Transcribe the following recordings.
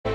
What's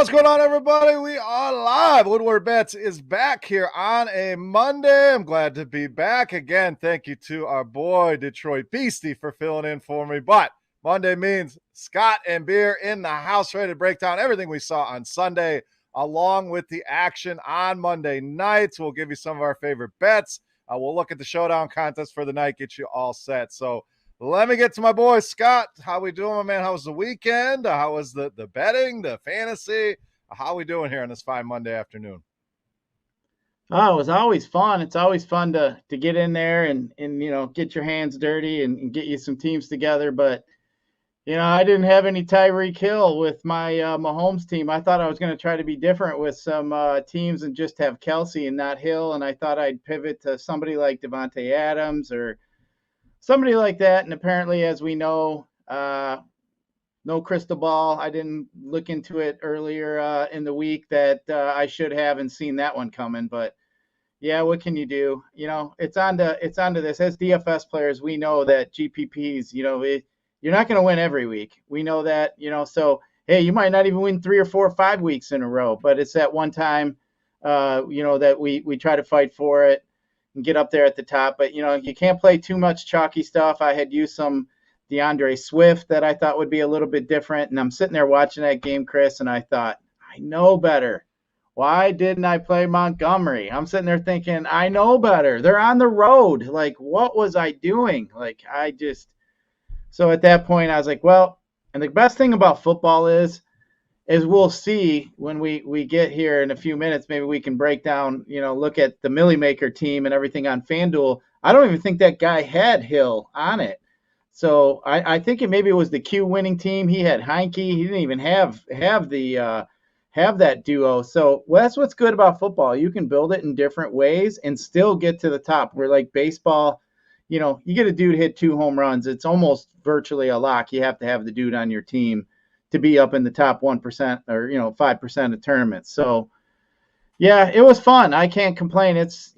going on, everybody? We are live. Woodward Bets is back here on a Monday. I'm glad to be back again. Thank you to our boy Detroit Beastie for filling in for me. But Monday means Scott and Beer in the house, ready to break down everything we saw on Sunday, along with the action on Monday nights. We'll give you some of our favorite bets. We'll look at the showdown contest for the night, get you all set. So let me get to my boy, Scott. How we doing, my man? How was the weekend? How was the betting, the fantasy? How we doing here on this fine Monday afternoon? Oh, it was always fun. It's always fun to get in there and get your hands dirty and get you some teams together. But, I didn't have any Tyreek Hill with my Mahomes team. I thought I was going to try to be different with some teams and just have Kelsey and not Hill. And I thought I'd pivot to somebody like Devontae Adams or somebody like that. And apparently, as we know, no crystal ball. I didn't look into it earlier in the week that I should have and seen that one coming. But yeah, what can you do? It's onto this. As DFS players, we know that GPPs, you're not going to win every week. We know that, so, hey, you might not even win 3 or 4 or 5 weeks in a row, but it's that one time, that we try to fight for it and get up there at the top. But, you can't play too much chalky stuff. I had used some DeAndre Swift that I thought would be a little bit different. And I'm sitting there watching that game, Chris, and I thought, I know better. Why didn't I play Montgomery? I'm sitting there thinking, I know better. They're on the road. Like, what was I doing? So at that point I was like, well, and the best thing about football is we'll see when we get here in a few minutes. Maybe we can break down, look at the Millie Maker team and everything on FanDuel. I don't even think that guy had Hill on it. So I think maybe it was the Q winning team. He had Heineke. He didn't even have that duo. So that's what's good about football. You can build it in different ways and still get to the top. Where like baseball, you get a dude hit 2 home runs, it's almost virtually a lock. You have to have the dude on your team to be up in the top 1% or 5% of tournaments. So yeah, it was fun. I can't complain. It's,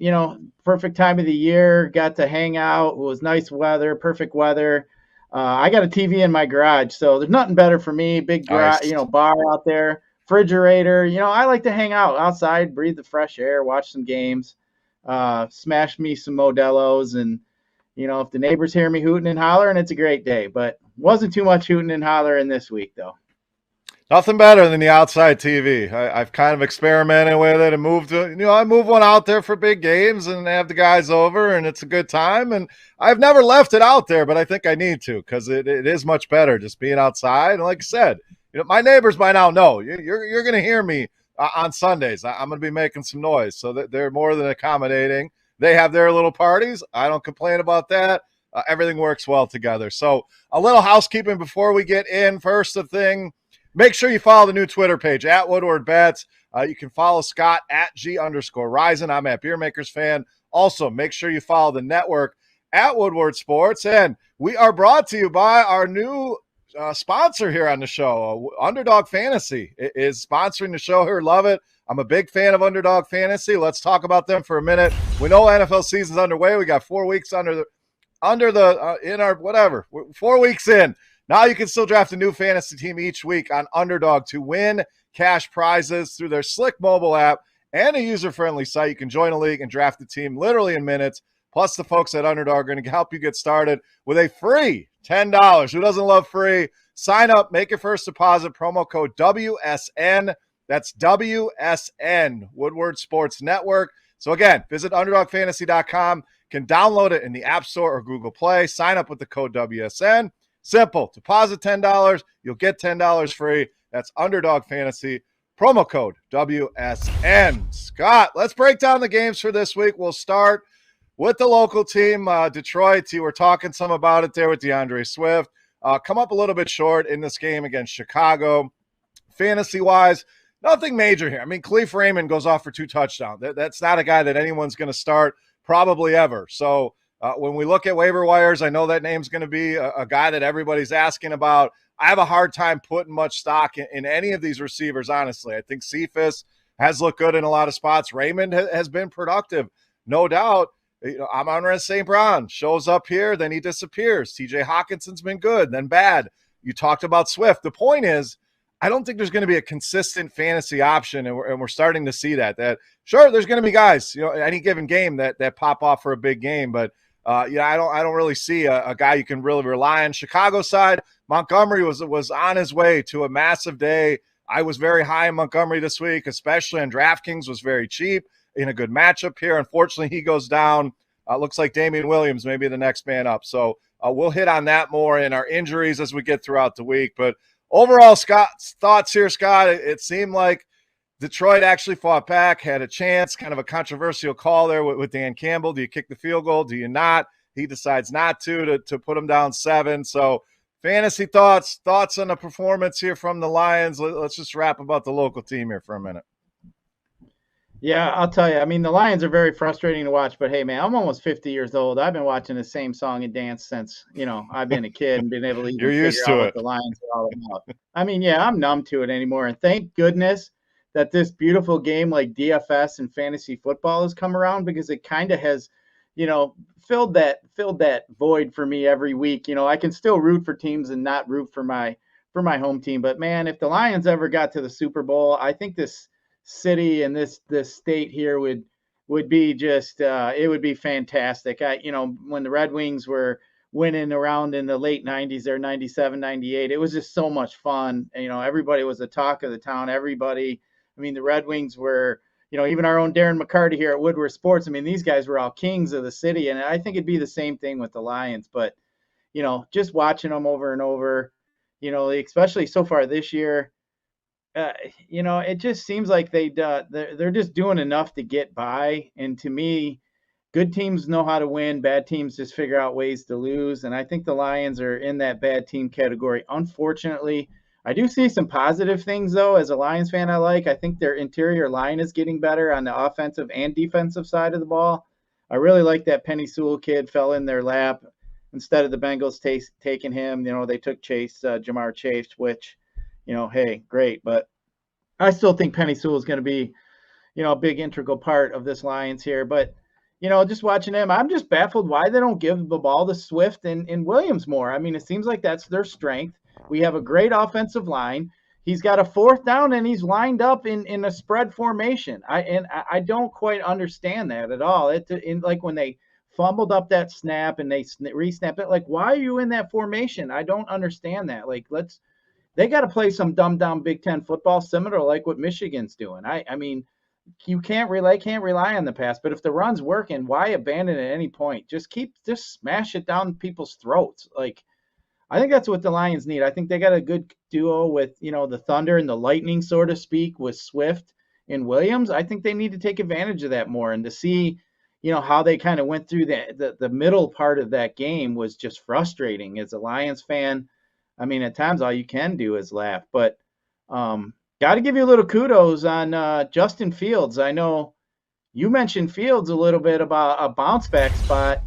perfect time of the year. Got to hang out. It was nice weather, perfect weather. I got a TV in my garage, so there's nothing better for me. Big garage, Nice. bar out there, refrigerator. I like to hang out outside, breathe the fresh air, watch some games, smash me some Modelo's, and if the neighbors hear me hooting and hollering, it's a great day. But wasn't too much hooting and hollering this week, though. Nothing better than the outside TV. I've kind of experimented with it and moved to, I move one out there for big games and have the guys over, and it's a good time. And I've never left it out there, but I think I need to because it is much better just being outside. And like I said, my neighbors by now know you're going to hear me on Sundays. I'm going to be making some noise, so that they're more than accommodating. They have their little parties. I don't complain about that. Everything works well together. So a little housekeeping before we get in. First thing, make sure you follow the new Twitter page at Woodward Bets. You can follow Scott at G_Rising. I'm at Beer Makers Fan. Also, make sure you follow the network at Woodward Sports. And we are brought to you by our new sponsor here on the show. Underdog Fantasy is sponsoring the show here. Love it. I'm a big fan of Underdog Fantasy. Let's talk about them for a minute. We know NFL season's underway. We got 4 weeks in our whatever. 4 weeks in. Now you can still draft a new fantasy team each week on Underdog to win cash prizes through their slick mobile app and a user-friendly site. You can join a league and draft a team literally in minutes. Plus, the folks at Underdog are going to help you get started with a free $10. Who doesn't love free? Sign up, make your first deposit, promo code WSN. That's WSN, Woodward Sports Network. So again, visit UnderdogFantasy.com. Can download it in the App Store or Google Play. Sign up with the code WSN. Simple. Deposit $10. You'll get $10 free. That's Underdog Fantasy. Promo code WSN. Scott, let's break down the games for this week. We'll start with the local team, Detroit. You were talking some about it there with DeAndre Swift. Come up a little bit short in this game against Chicago. Fantasy-wise, nothing major here. I mean, Khalif Raymond goes off for 2 touchdowns. That's not a guy that anyone's going to start probably ever. So when we look at waiver wires, I know that name's going to be a guy that everybody's asking about. I have a hard time putting much stock in any of these receivers, honestly. I think Cephas has looked good in a lot of spots. Raymond has been productive, no doubt. Amon-Ra St. Brown shows up here, then he disappears. TJ Hawkinson's been good, then bad. You talked about Swift. The point is, I don't think there's going to be a consistent fantasy option, and we're starting to see that sure, there's going to be guys, any given game that pop off for a big game, but I don't really see a guy you can really rely on. Chicago side, Montgomery was on his way to a massive day. I was very high in Montgomery this week, especially on DraftKings, was very cheap in a good matchup here. Unfortunately, he goes down. Looks like Damian Williams may be the next man up. So we'll hit on that more in our injuries as we get throughout the week. But overall, Scott's thoughts here, Scott. It seemed like Detroit actually fought back, had a chance, kind of a controversial call there with Dan Campbell. Do you kick the field goal? Do you not? He decides not to put him down 7. So fantasy thoughts on the performance here from the Lions. Let's just wrap about the local team here for a minute. Yeah, I'll tell you. I mean, the Lions are very frustrating to watch, but hey, man, I'm almost 50 years old. I've been watching the same song and dance since, I've been a kid and been able to even figure out what the Lions are all about. I mean, yeah, I'm numb to it anymore. And thank goodness that this beautiful game like DFS and fantasy football has come around, because it kind of has, filled that void for me every week. I can still root for teams and not root for my home team. But man, if the Lions ever got to the Super Bowl, I think this city and this state here would be just it would be fantastic. When the Red Wings were winning around in the late 90s or 97, 98, it was just so much fun. And, everybody was the talk of the town. The Red Wings were, even our own Darren McCarty here at Woodward Sports. These guys were all kings of the city, and I think it'd be the same thing with the Lions. But, just watching them over and over, especially so far this year, it just seems like they're just doing enough to get by. And to me, good teams know how to win. Bad teams just figure out ways to lose. And I think the Lions are in that bad team category. Unfortunately, I do see some positive things, though. As a Lions fan, I think their interior line is getting better on the offensive and defensive side of the ball. I really like that Penny Sewell kid fell in their lap instead of the Bengals taking him. They took Jamar Chase, which, hey, great. But I still think Penny Sewell is going to be, a big integral part of this Lions here. But, just watching them, I'm just baffled why they don't give the ball to Swift and Williams more. It seems like that's their strength. We have a great offensive line. He's got a 4th down and he's lined up in a spread formation. I don't quite understand that at all. Like when they fumbled up that snap and they re-snapped it, like, why are you in that formation? I don't understand that. Like, they got to play some dumbed down Big Ten football, similar like what Michigan's doing. You can't rely on the pass, but if the run's working, why abandon it at any point? Just smash it down people's throats. Like, I think that's what the Lions need. I think they got a good duo with, the Thunder and the Lightning, so to speak, with Swift and Williams. I think they need to take advantage of that more, and to see, how they kind of went through the middle part of that game was just frustrating as a Lions fan. At times all you can do is laugh, but got to give you a little kudos on Justin Fields. I know you mentioned Fields a little bit about a bounce back spot.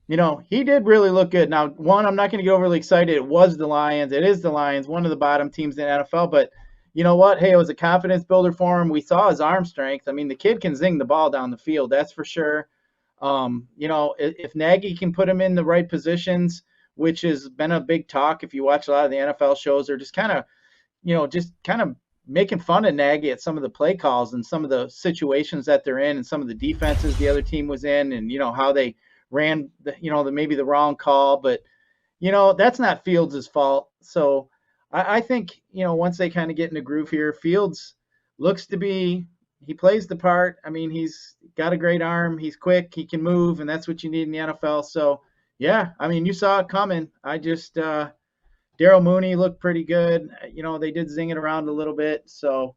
He did really look good. Now, I'm not going to get overly excited. It was the Lions. It is the Lions, one of the bottom teams in the NFL. But you know what? Hey, it was a confidence builder for him. We saw his arm strength. The kid can zing the ball down the field. That's for sure. If Nagy can put him in the right positions, which has been a big talk. If you watch a lot of the NFL shows, they're just kind of making fun of Nagy at some of the play calls and some of the situations that they're in and some of the defenses the other team was in, and, how they ran, maybe the wrong call. But, that's not Fields' fault. So I think, once they kind of get in a groove here, Fields looks to be, he plays the part. He's got a great arm. He's quick. He can move, and that's what you need in the NFL. So, yeah, you saw it coming. Daryl Mooney looked pretty good. They did zing it around a little bit. So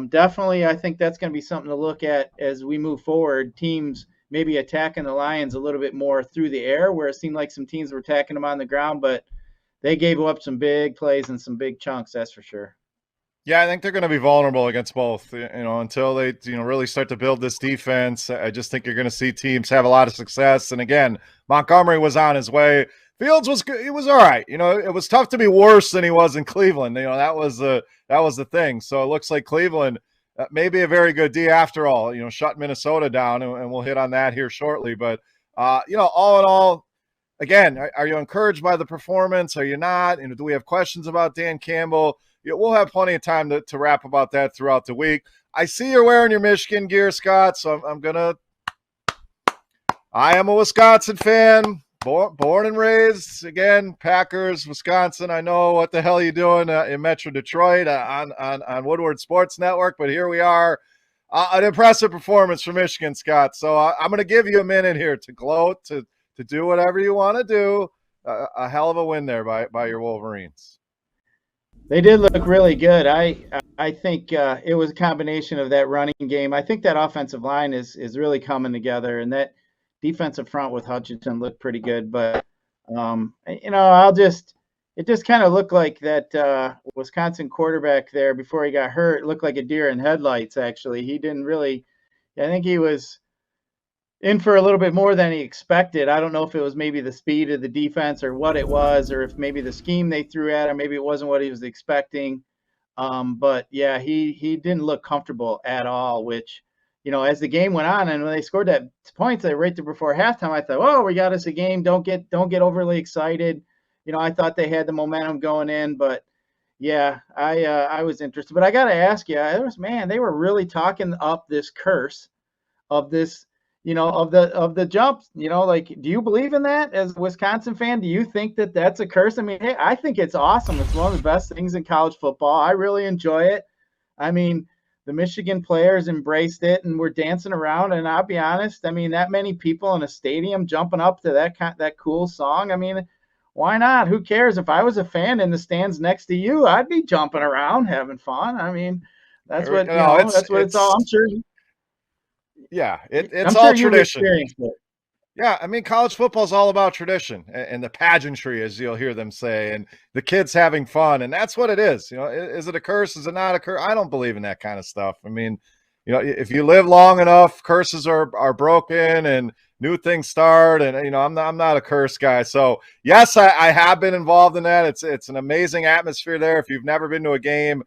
definitely I think that's going to be something to look at as we move forward. Teams maybe attacking the Lions a little bit more through the air, where it seemed like some teams were attacking them on the ground, but they gave up some big plays and some big chunks, that's for sure. Yeah, I think they're going to be vulnerable against both, until they, really start to build this defense. I just think you're going to see teams have a lot of success. And again, Montgomery was on his way. Fields was good. He was all right. It was tough to be worse than he was in Cleveland. That was the thing. So it looks like Cleveland may be a very good D after all. Shut Minnesota down, and we'll hit on that here shortly. But all in all, again, are you encouraged by the performance? Are you not? Do we have questions about Dan Campbell? We'll have plenty of time to wrap about that throughout the week. I see you're wearing your Michigan gear, Scott, so I am a Wisconsin fan, born and raised, again, Packers, Wisconsin. I know what the hell you're doing in Metro Detroit on Woodward Sports Network, but here we are. An impressive performance for Michigan, Scott. So I'm going to give you a minute here to gloat, to do whatever you want to do. A hell of a win there by your Wolverines. They did look really good. I think it was a combination of that running game. I think that offensive line is really coming together, and that defensive front with Hutchinson looked pretty good. But it just kind of looked like that Wisconsin quarterback there before he got hurt looked like a deer in headlights. Actually, he didn't really. I think he was in for a little bit more than he expected. I don't know if it was maybe the speed of the defense or what it was, or if maybe the scheme they threw at him, maybe it wasn't what he was expecting. But yeah, he didn't look comfortable at all, which, as the game went on and when they scored that points right there before halftime, I thought, oh, we got us a game. Don't get overly excited. I thought they had the momentum going in, but yeah, I was interested. But I got to ask you, they were really talking up this curse of this, of the jumps, like, do you believe in that as a Wisconsin fan? Do you think that that's a curse? I mean, hey, I think it's awesome. It's one of the best things in college football. I really enjoy it. I mean, the Michigan players embraced it and were dancing around. And I'll be honest, I mean, that many people in a stadium jumping up to that cool song. I mean, why not? Who cares? If I was a fan in the stands next to you, I'd be jumping around, having fun. I mean, that's what, that's what it's all. I'm sure. Yeah, I'm it's all sure tradition. It. Yeah, I mean, college football is all about tradition and the pageantry, as you'll hear them say, and the kids having fun, and that's what it is. Is it a curse? Is it not a curse? I don't believe in that kind of stuff. I mean, if you live long enough, curses are broken and new things start. And I'm not a curse guy. So yes, I have been involved in that. It's an amazing atmosphere there. If you've never been to a game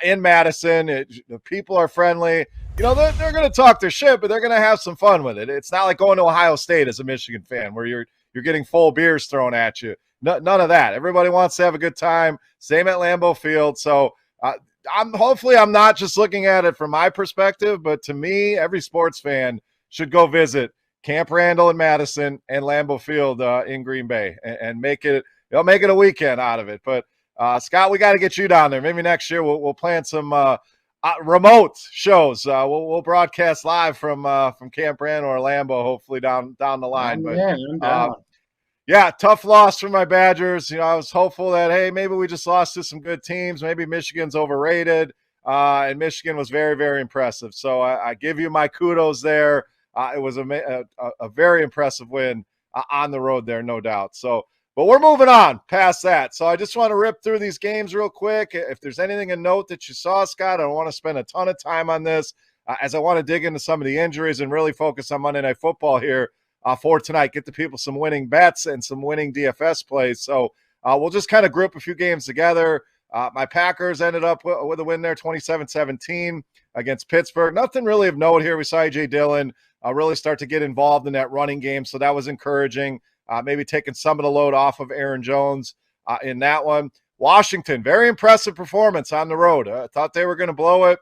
in Madison, the people are friendly. They're going to talk their shit, but they're going to have some fun with it. It's not like going to Ohio State as a Michigan fan where you're getting full beers thrown at you. None of that. Everybody wants to have a good time. Same at Lambeau Field. So hopefully I'm not just looking at it from my perspective, but to me, every sports fan should go visit Camp Randall in Madison and Lambeau Field in Green Bay and make it a weekend out of it. But Scott, we got to get you down there. Maybe next year we'll plan some remote shows. We'll broadcast live from Camp Randall or Lambeau, hopefully down the line. I'm down. Yeah, tough loss for my Badgers. I was hopeful that, hey, maybe we just lost to some good teams. Maybe Michigan's overrated. And Michigan was very, very impressive. So I give you my kudos there. It was a very impressive win on the road there, no doubt. But we're moving on past that. So I just want to rip through these games real quick. If there's anything of note that you saw, Scott, I don't want to spend a ton of time on this as I want to dig into some of the injuries and really focus on Monday Night Football here for tonight. Get the people some winning bets and some winning DFS plays. So we'll just kind of group a few games together. My Packers ended up with a win there, 27-17 against Pittsburgh. Nothing really of note here. We saw A.J. Dillon really start to get involved in that running game, so that was encouraging. Maybe taking some of the load off of Aaron Jones in that one. Washington, very impressive performance on the road. I thought they were going to blow it.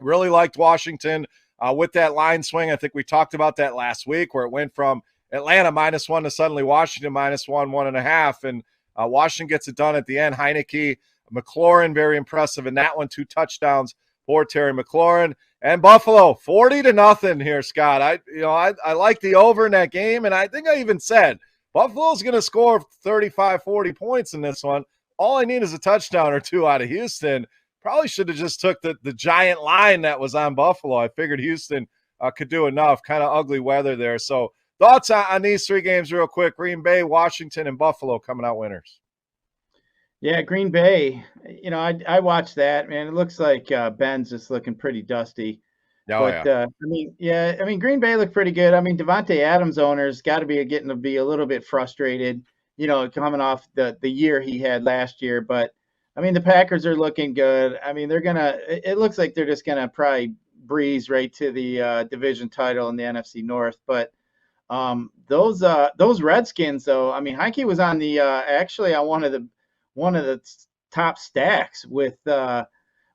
Really liked Washington with that line swing. I think we talked about that last week where it went from Atlanta -1 to suddenly Washington -1, 1.5. And Washington gets it done at the end. Heineke, McLaurin, very impressive in that one. 2 touchdowns for Terry McLaurin. And Buffalo, 40-0 here, Scott. I like the over in that game, and I think I even said Buffalo's going to score 35, 40 points in this one. All I need is a touchdown or 2 out of Houston. Probably should have just took the giant line that was on Buffalo. I figured Houston could do enough. Kind of ugly weather there. So thoughts on these 3 games real quick. Green Bay, Washington, and Buffalo coming out winners. Yeah, Green Bay, I watched that, man. It looks like Ben's just looking pretty dusty. Yeah. Green Bay looked pretty good. I mean, Devontae Adams owners got to be getting to be a little bit frustrated. coming off the year he had last year. But I mean, the Packers are looking good. I mean, it looks like they're just gonna probably breeze right to the division title in the NFC North. But those Redskins, though, I mean, Heineke was on the actually on one of the top stacks with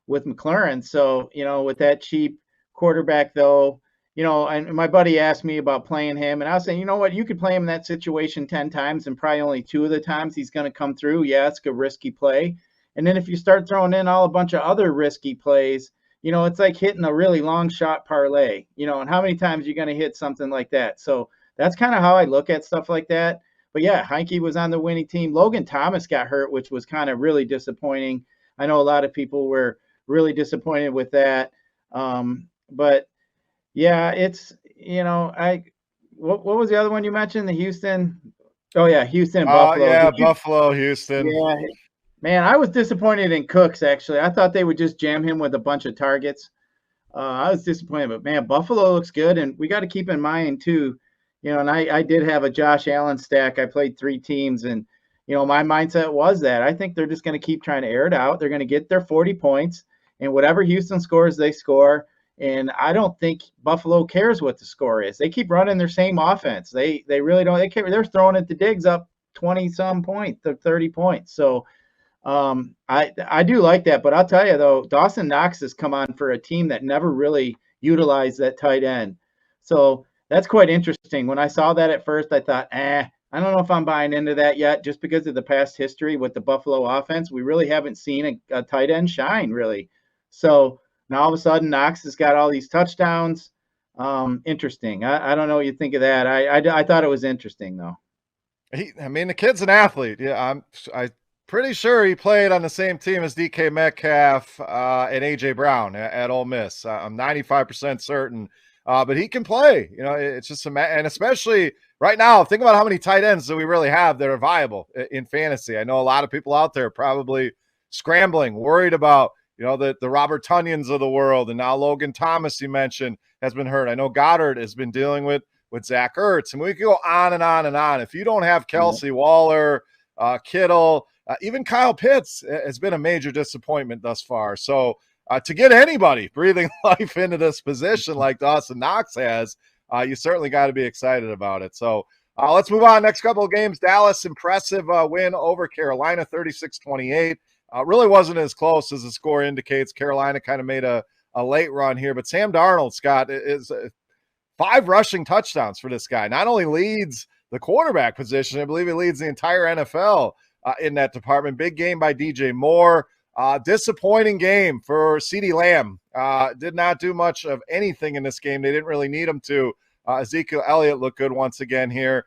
McLaurin. So, with that cheap quarterback, though, and my buddy asked me about playing him, and I was saying, you know what, you could play him in that situation 10 times, and probably only 2 of the times he's going to come through. Yeah, it's a risky play. And then if you start throwing in a bunch of other risky plays, it's like hitting a really long shot parlay, and how many times you're going to hit something like that. So that's kind of how I look at stuff like that. But yeah, Heineke was on the winning team. Logan Thomas got hurt, which was kind of really disappointing. I know a lot of people were really disappointed with that. But yeah, it's, what was the other one you mentioned? The Houston. Oh yeah, Houston and Buffalo. Yeah, Buffalo, Houston. Yeah, man, I was disappointed in Cooks, actually. I thought they would just jam him with a bunch of targets. I was disappointed, but man, Buffalo looks good. And we got to keep in mind too, and I did have a Josh Allen stack. I played 3 teams, and my mindset was that I think they're just going to keep trying to air it out. They're going to get their 40 points, and whatever Houston scores, they score. And I don't think Buffalo cares what the score is. They keep running their same offense. They really don't. They care. They're throwing it to Diggs up 20-some points, 30 points. So I do like that. But I'll tell you, though, Dawson Knox has come on for a team that never really utilized that tight end. So that's quite interesting. When I saw that at first, I thought, I don't know if I'm buying into that yet, just because of the past history with the Buffalo offense. We really haven't seen a tight end shine, really. So now all of a sudden, Knox has got all these touchdowns. Interesting. I don't know what you think of that. I thought it was interesting, though. The kid's an athlete. Yeah, I'm pretty sure he played on the same team as DK Metcalf and AJ Brown at Ole Miss. I'm 95% certain. But he can play. It's just and especially right now, think about how many tight ends that we really have that are viable in fantasy. I know a lot of people out there probably scrambling, worried about the Robert Tunyons of the world, and now Logan Thomas, you mentioned, has been hurt. I know Goddard has been dealing with Zach Ertz, and we could go on and on and on. If you don't have Kelsey, Waller, Kittle, even Kyle Pitts has been a major disappointment thus far. So to get anybody breathing life into this position like Dawson Knox has, you certainly got to be excited about it. So let's move on. Next couple of games. Dallas, impressive win over Carolina, 36-28. Really wasn't as close as the score indicates. Carolina kind of made a late run here, but Sam Darnold, Scott, is 5 rushing touchdowns for this guy. Not only leads the quarterback position, I believe he leads the entire NFL in that department. Big game by DJ Moore. Disappointing game for CeeDee Lamb. Did not do much of anything in this game. They didn't really need him to. Ezekiel Elliott looked good once again here.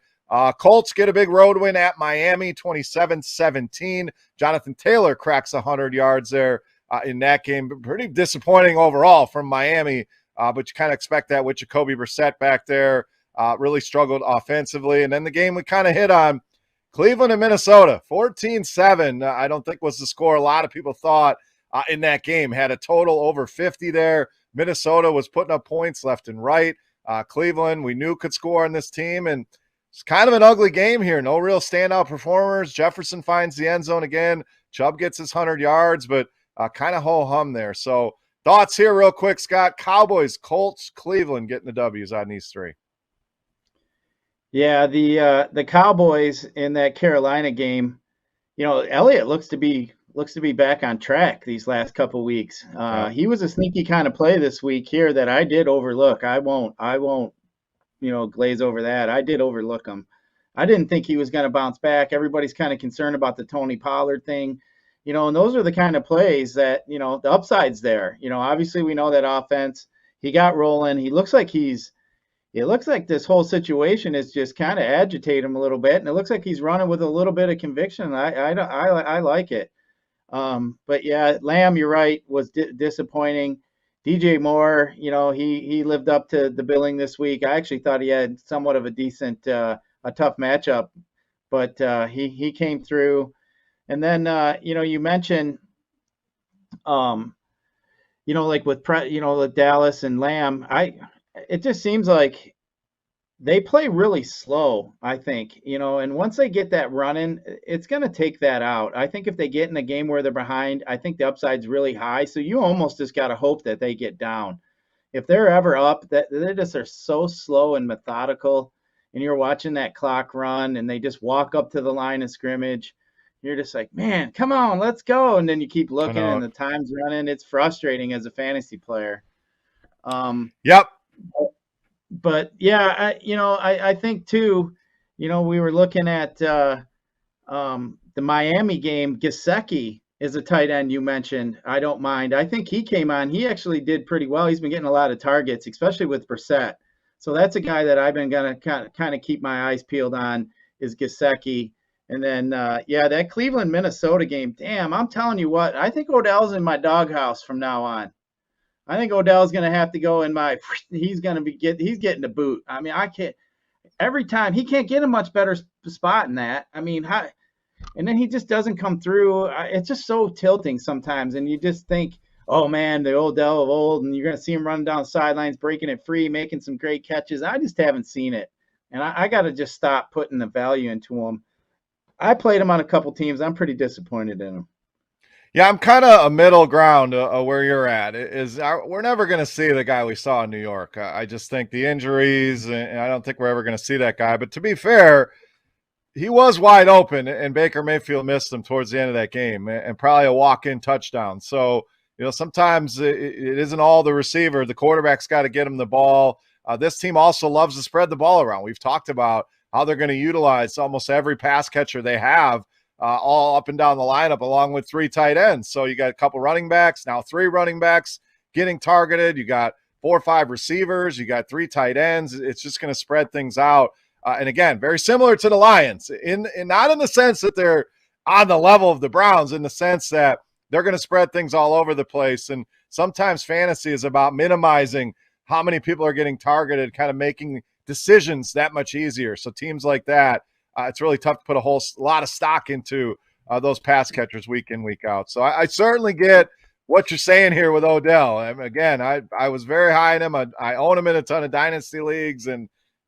Colts get a big road win at Miami, 27-17. Jonathan Taylor cracks 100 yards there in that game. Pretty disappointing overall from Miami, but you kind of expect that with Jacoby Brissett back there. Really struggled offensively. And then the game we kind of hit on, Cleveland and Minnesota, 14-7. I don't think was the score a lot of people thought in that game. Had a total over 50 there. Minnesota was putting up points left and right. Cleveland, we knew could score on this team, and it's kind of an ugly game here. No real standout performers. Jefferson finds the end zone again. Chubb gets his 100 yards, but kind of ho-hum there. So thoughts here real quick, Scott. Cowboys, Colts, Cleveland getting the W's on these 3. Yeah, the Cowboys in that Carolina game, Elliott looks to be back on track these last couple weeks. He was a sneaky kind of play this week here that I did overlook. I won't glaze over that. I did overlook him. I didn't think he was going to bounce back. Everybody's kind of concerned about the Tony Pollard thing, and those are the kind of plays that, the upside's there. Obviously we know that offense. He got rolling. It looks like this whole situation is just kind of agitating him a little bit, and it looks like he's running with a little bit of conviction. I like it. But yeah, Lamb, you're right, was disappointing. DJ Moore, he lived up to the billing this week. I actually thought he had somewhat of a decent, a tough matchup, but he came through. And then you mentioned, like with with Dallas and Lamb, it just seems like They play really slow, I think, and once they get that running, it's going to take that out. I think if they get in a game where they're behind, I think the upside's really high. So you almost just got to hope that they get down. If they're ever up, that they just are so slow and methodical, and you're watching that clock run, and they just walk up to the line of scrimmage. You're just like, man, come on, let's go. And then you keep I looking, know. and the time's running. It's frustrating as a fantasy player. Yep. But yeah, I think too, we were looking at the Miami game. Gesicki is a tight end you mentioned. I don't mind. I think he came on. He actually did pretty well. He's been getting a lot of targets, especially with Brissett. So that's a guy that I've been gonna kind of keep my eyes peeled on is Gesicki. And then that Cleveland Minnesota game. Damn, I'm telling you what. I think Odell's in my doghouse from now on. I think Odell's going to have to go in my. He's getting the boot. I mean, I can't. Every time he can't get a much better spot in that. I mean, and then he just doesn't come through. It's just so tilting sometimes, and you just think, oh man, the Odell of old, and you're going to see him running down the sidelines, breaking it free, making some great catches. I just haven't seen it, and I got to just stop putting the value into him. I played him on a couple teams. I'm pretty disappointed in him. Yeah, I'm kind of a middle ground where you're at. We're never going to see the guy we saw in New York. I just think the injuries, and I don't think we're ever going to see that guy. But to be fair, he was wide open, and Baker Mayfield missed him towards the end of that game, and probably a walk-in touchdown. So, sometimes it isn't all the receiver. The quarterback's got to get him the ball. This team also loves to spread the ball around. We've talked about how they're going to utilize almost every pass catcher they have all up and down the lineup, along with 3 tight ends. So you got a couple running backs, now 3 running backs getting targeted. You got 4 or 5 receivers. You got 3 tight ends. It's just going to spread things out. And again, very similar to the Lions, in not in the sense that they're on the level of the Browns, in the sense that they're going to spread things all over the place. And sometimes fantasy is about minimizing how many people are getting targeted, kind of making decisions that much easier. So teams like that, it's really tough to put a lot of stock into those pass catchers week in, week out. So I certainly get what you're saying here with Odell. Again, I was very high in him. I own him in a ton of dynasty leagues, and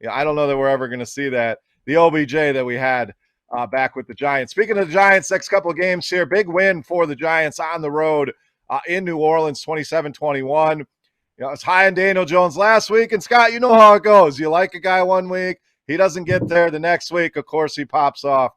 I don't know that we're ever going to see that. The OBJ that we had back with the Giants. Speaking of the Giants, next couple of games here, big win for the Giants on the road in New Orleans, 27-21. It's high on Daniel Jones last week, and Scott, you know how it goes. You like a guy one week, he doesn't get there. The next week, of course, he pops off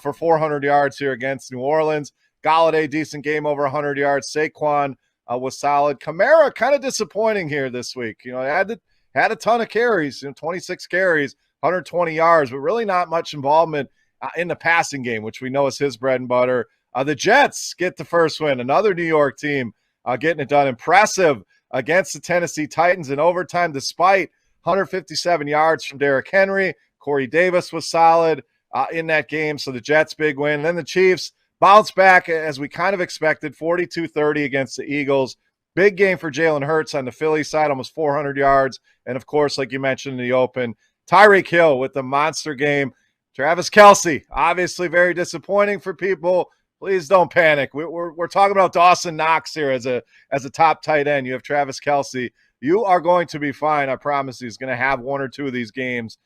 for 400 yards here against New Orleans. Galladay, decent game, over 100 yards. Saquon was solid. Kamara, kind of disappointing here this week. Had a ton of carries, 26 carries, 120 yards, but really not much involvement in the passing game, which we know is his bread and butter. The Jets get the first win. Another New York team getting it done. Impressive against the Tennessee Titans in overtime, despite 157 yards from Derrick Henry. Corey Davis was solid in that game, so the Jets, big win. And then the Chiefs bounce back as we kind of expected, 42-30 against the Eagles. Big game for Jalen Hurts on the Philly side, almost 400 yards. And, of course, like you mentioned in the open, Tyreek Hill with the monster game. Travis Kelce, obviously very disappointing for people. Please don't panic. We're talking about Dawson Knox here as a top tight end. You have Travis Kelce. You are going to be fine. I promise you. He's going to have 1 or 2 of these games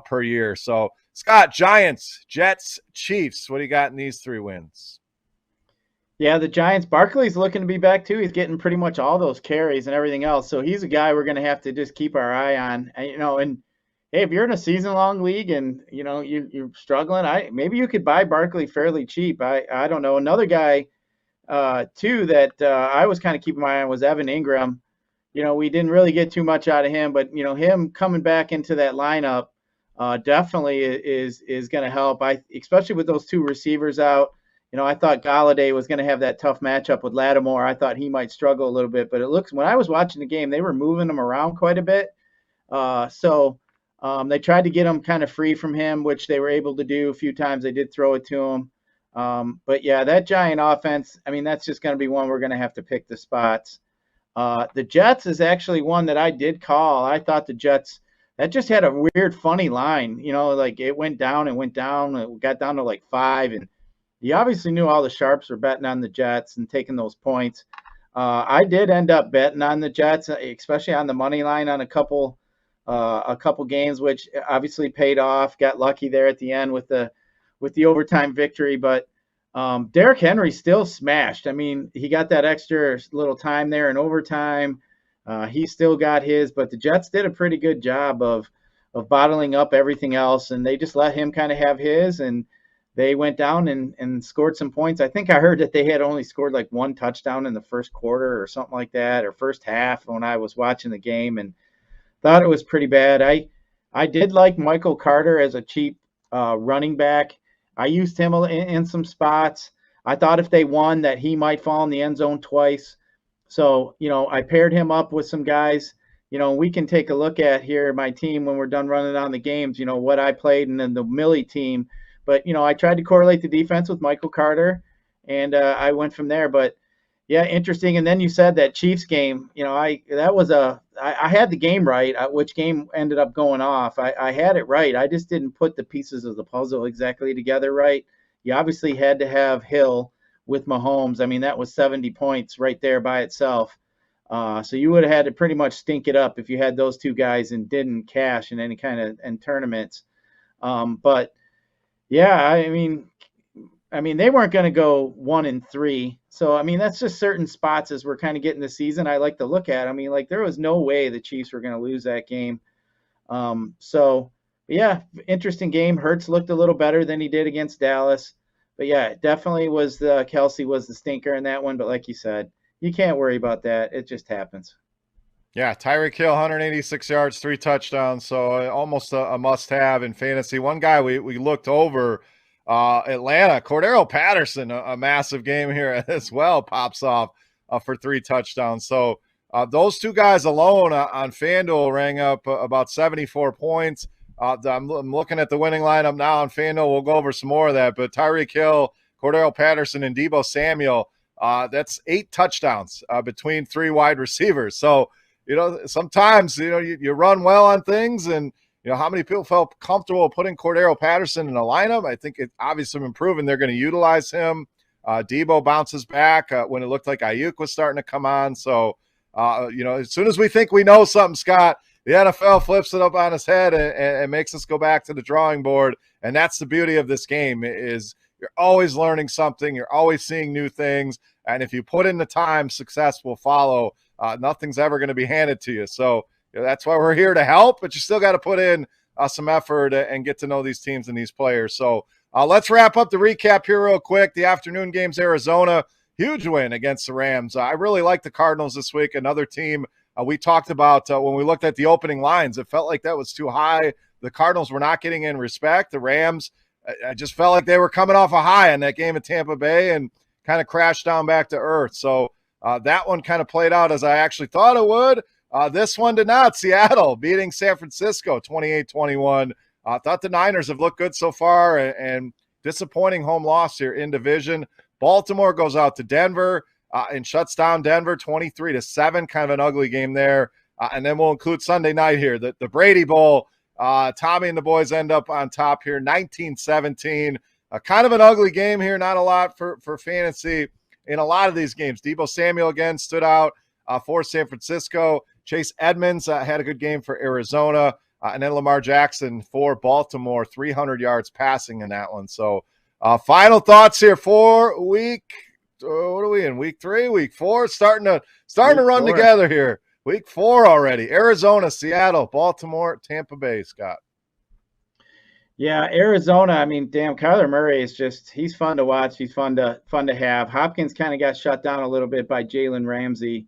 per year. So, Scott, Giants, Jets, Chiefs. What do you got in these 3 wins? Yeah, the Giants. Barkley's looking to be back too. He's getting pretty much all those carries and everything else. So he's a guy we're going to have to just keep our eye on. And hey, if you're in a season-long league and you're struggling, maybe you could buy Barkley fairly cheap. I don't know. Another guy too that I was kind of keeping my eye on was Evan Ingram. We didn't really get too much out of him, but him coming back into that lineup definitely is going to help. Especially with those 2 receivers out. I thought Galladay was going to have that tough matchup with Lattimore. I thought he might struggle a little bit, but when I was watching the game, they were moving him around quite a bit. So they tried to get him kind of free from him, which they were able to do a few times. They did throw it to him. But yeah, that Giant offense, that's just going to be one we're going to have to pick the spots. The Jets is actually one that I did call. I thought the Jets, that just had a weird, funny line. Like it went down, it got down to like 5, and you obviously knew all the sharps were betting on the Jets and taking those points. I did end up betting on the Jets, especially on the money line on a couple a couple games, which obviously paid off. Got lucky there at the end with the overtime victory, but Derrick Henry still smashed. I mean, he got that extra little time there in overtime. He still got his, but the Jets did a pretty good job of bottling up everything else, and they just let him kind of have his, and they went down and scored some points. I think I heard that they had only scored like one touchdown in the first quarter or something like that, or first half when I was watching the game, and thought it was pretty bad. I did like Michael Carter as a cheap running back. I used him in some spots. I thought if they won that he might fall in the end zone twice. So, I paired him up with some guys. We can take a look at here my team when we're done running on the games, what I played and then the Millie team. But, I tried to correlate the defense with Michael Carter, and I went from there. But, yeah, interesting. And then you said that Chiefs game, I had the game right, which game ended up going off. I had it right. I just didn't put the pieces of the puzzle exactly together right. You obviously had to have Hill with Mahomes. I mean, that was 70 points right there by itself. So you would have had to pretty much stink it up if you had those two guys and didn't cash in any kind of tournaments. But yeah, I mean they weren't going to go 1-3. So I mean that's just certain spots as we're kind of getting the season. I like to look at. I mean, like there was no way the Chiefs were going to lose that game. So yeah, interesting game. Hurts looked a little better than he did against Dallas. But yeah, definitely was Kelsey was the stinker in that one. But like you said, you can't worry about that. It just happens. Yeah, Tyreek Hill, 186 yards, 3 touchdowns, so almost a must-have in fantasy. One guy we looked over, Atlanta, Cordero Patterson, a massive game here as well, pops off for 3 touchdowns. So those two guys alone on FanDuel rang up about 74 points. I'm looking at the winning lineup now on FanDuel. We'll go over some more of that. But Tyreek Hill, Cordero Patterson, and Deebo Samuel, that's 8 touchdowns between 3 wide receivers. So, sometimes, you run well on things, and, how many people felt comfortable putting Cordero Patterson in a lineup? I think it obviously improving. They're going to utilize him. Deebo bounces back when it looked like Ayuk was starting to come on. So, as soon as we think we know something, Scott, the NFL flips it up on his head and makes us go back to the drawing board. And that's the beauty of this game is you're always learning something. You're always seeing new things. And if you put in the time, success will follow. Nothing's ever going to be handed to you. So that's why we're here to help, but you still got to put in some effort and get to know these teams and these players. So let's wrap up the recap here real quick. The afternoon games, Arizona, huge win against the Rams. I really like the Cardinals this week. Another team we talked about when we looked at the opening lines. It felt like that was too high. The Cardinals were not getting in respect. The Rams, I just felt like they were coming off a high in that game at Tampa Bay and kind of crashed down back to earth. So that one kind of played out as I actually thought it would. This one did not. Seattle beating San Francisco 28-21. Thought the Niners have looked good so far and disappointing home loss here in division. Baltimore goes out to Denver and shuts down Denver 23-7. Kind of an ugly game there. And then we'll include Sunday night here, the Brady Bowl. Tommy and the boys end up on top here, 19-17. Kind of an ugly game here, not a lot for fantasy in a lot of these games. Deebo Samuel again stood out for San Francisco. Chase Edmonds had a good game for Arizona. And then Lamar Jackson for Baltimore, 300 yards passing in that one. So final thoughts here for week, what are we in, week 3, week 4? Starting to run together here. Week 4 already. Arizona, Seattle, Baltimore, Tampa Bay, Scott. Yeah, Arizona, I mean, damn, Kyler Murray is he's fun to watch. He's fun to have. Hopkins kind of got shut down a little bit by Jalen Ramsey.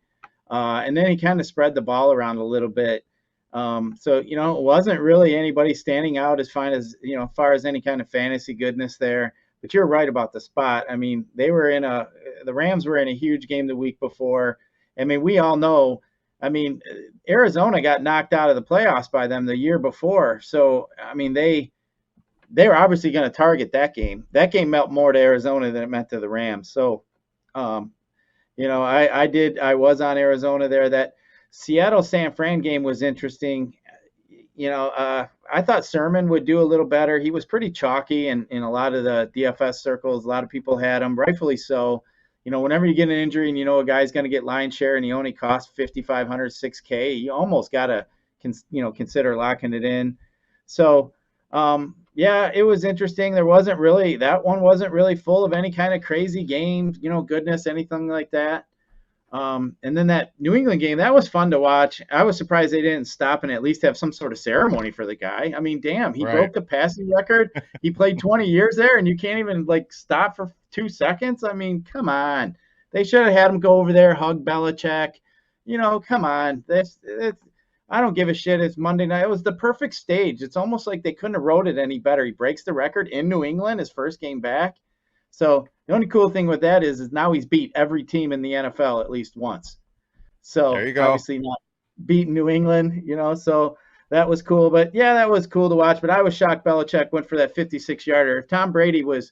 And then he kind of spread the ball around a little bit. So, it wasn't really anybody standing out as far as any kind of fantasy goodness there. But you're right about the spot. I mean, the Rams were in a huge game the week before. I mean, we all know, Arizona got knocked out of the playoffs by them the year before. So, I mean, they were obviously going to target that game. That game meant more to Arizona than it meant to the Rams. So, I was on Arizona there. That Seattle-San Fran game was interesting. I thought Sermon would do a little better. He was pretty chalky in a lot of the DFS circles. A lot of people had him, rightfully so. Whenever you get an injury and a guy's going to get line share and he only costs $5,500, $6K, you almost got to consider locking it in. So, yeah, it was interesting. That one wasn't really full of any kind of crazy game, goodness, anything like that. And then that New England game, that was fun to watch. I was surprised they didn't stop and at least have some sort of ceremony for the guy. I mean, damn, he Right. broke the passing record. He played 20 years there, and you can't even stop for 2 seconds. I mean, come on. They should have had him go over there, hug Belichick. Come on. I don't give a shit. It's Monday night. It was the perfect stage. It's almost like they couldn't have wrote it any better. He breaks the record in New England, his first game back. So the only cool thing with that is now he's beat every team in the NFL at least once. There So you go. obviously not beating New England, so that was cool. But yeah, that was cool to watch. But I was shocked Belichick went for that 56-yarder. If Tom Brady was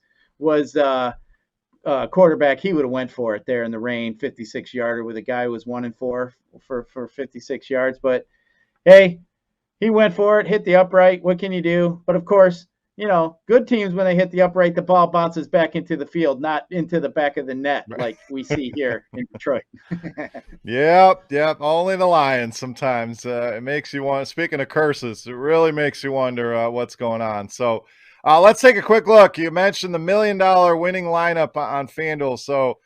quarterback, he would have went for it there in the rain, 56-yarder with a guy who was 1-4 for 56 yards. But hey, he went for it, hit the upright. What can you do? But of course, good teams, when they hit the upright, the ball bounces back into the field, not into the back of the net like we see here in Detroit. Yep. Only the Lions sometimes. It makes you want, speaking of curses, it really makes you wonder what's going on. So let's take a quick look. You mentioned the $1 million winning lineup on FanDuel. So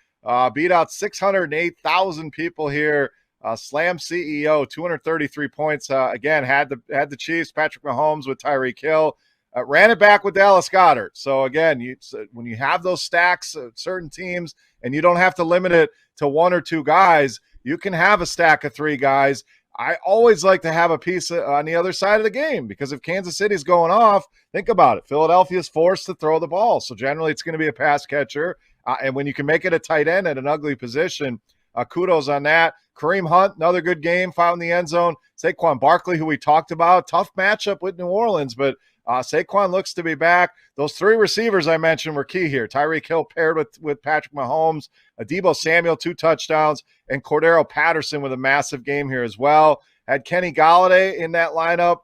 beat out 608,000 people here. Slam CEO, 233 points. Again, had the Chiefs, Patrick Mahomes with Tyreek Hill. Ran it back with Dallas Goedert. So again, when you have those stacks of certain teams and you don't have to limit it to one or two guys, you can have a stack of three guys. I always like to have a piece on the other side of the game, because if Kansas City's going off, think about it. Philadelphia's forced to throw the ball. So generally it's going to be a pass catcher. And when you can make it a tight end at an ugly position, kudos on that. Kareem Hunt, another good game, found in the end zone. Saquon Barkley, who we talked about, tough matchup with New Orleans, but Saquon looks to be back. Those three receivers I mentioned were key here. Tyreek Hill paired with Patrick Mahomes, Deebo Samuel, 2 touchdowns, and Cordero Patterson with a massive game here as well. Had Kenny Golladay in that lineup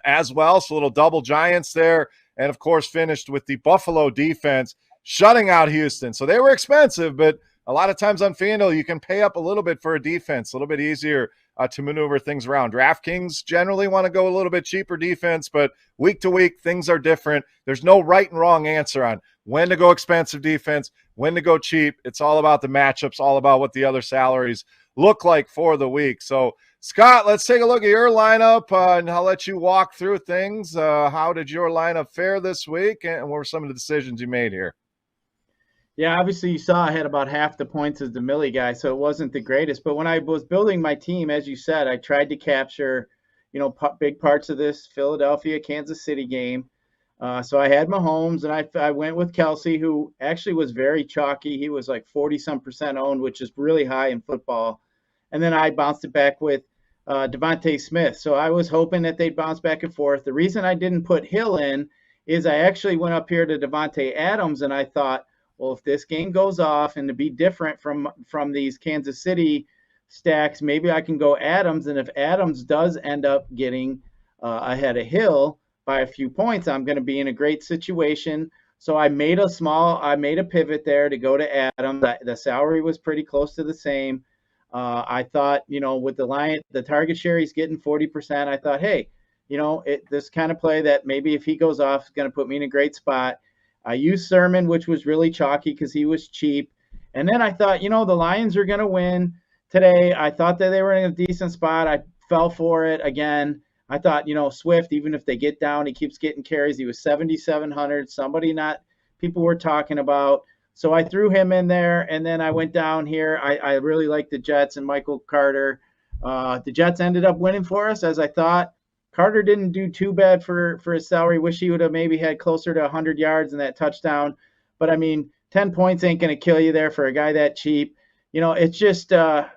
as well, so little double Giants there. And, of course, finished with the Buffalo defense shutting out Houston. So they were expensive, but a lot of times on FanDuel, you can pay up a little bit for a defense, a little bit easier to maneuver things around. DraftKings generally want to go a little bit cheaper defense, but week to week, things are different. There's no right and wrong answer on when to go expensive defense, when to go cheap. It's all about the matchups, all about what the other salaries look like for the week. So, Scott, let's take a look at your lineup, and I'll let you walk through things. How did your lineup fare this week, and what were some of the decisions you made here? Yeah, obviously you saw I had about half the points as the Millie guy, so it wasn't the greatest. But when I was building my team, as you said, I tried to capture, big parts of this Philadelphia, Kansas City game. So I had Mahomes, and I went with Kelsey, who actually was very chalky. He was like 40-some% owned, which is really high in football. And then I bounced it back with Devontae Smith. So I was hoping that they'd bounce back and forth. The reason I didn't put Hill in is I actually went up here to Devontae Adams, and I thought, well, if this game goes off and to be different from these Kansas City stacks, maybe I can go Adams. And if Adams does end up getting ahead of Hill by a few points, I'm going to be in a great situation. So I made a pivot there to go to Adams. The salary was pretty close to the same. I thought, with the target share, he's getting 40%. I thought, hey, this kind of play that maybe if he goes off is going to put me in a great spot. I used Sermon, which was really chalky because he was cheap. And then I thought, the Lions are going to win today. I thought that they were in a decent spot. I fell for it again. I thought, Swift, even if they get down, he keeps getting carries. He was 7,700. People were talking about. So I threw him in there, and then I went down here. I really like the Jets and Michael Carter. The Jets ended up winning for us, as I thought. Carter didn't do too bad for his salary. Wish he would have maybe had closer to 100 yards and that touchdown. But, 10 points ain't going to kill you there for a guy that cheap. It's just I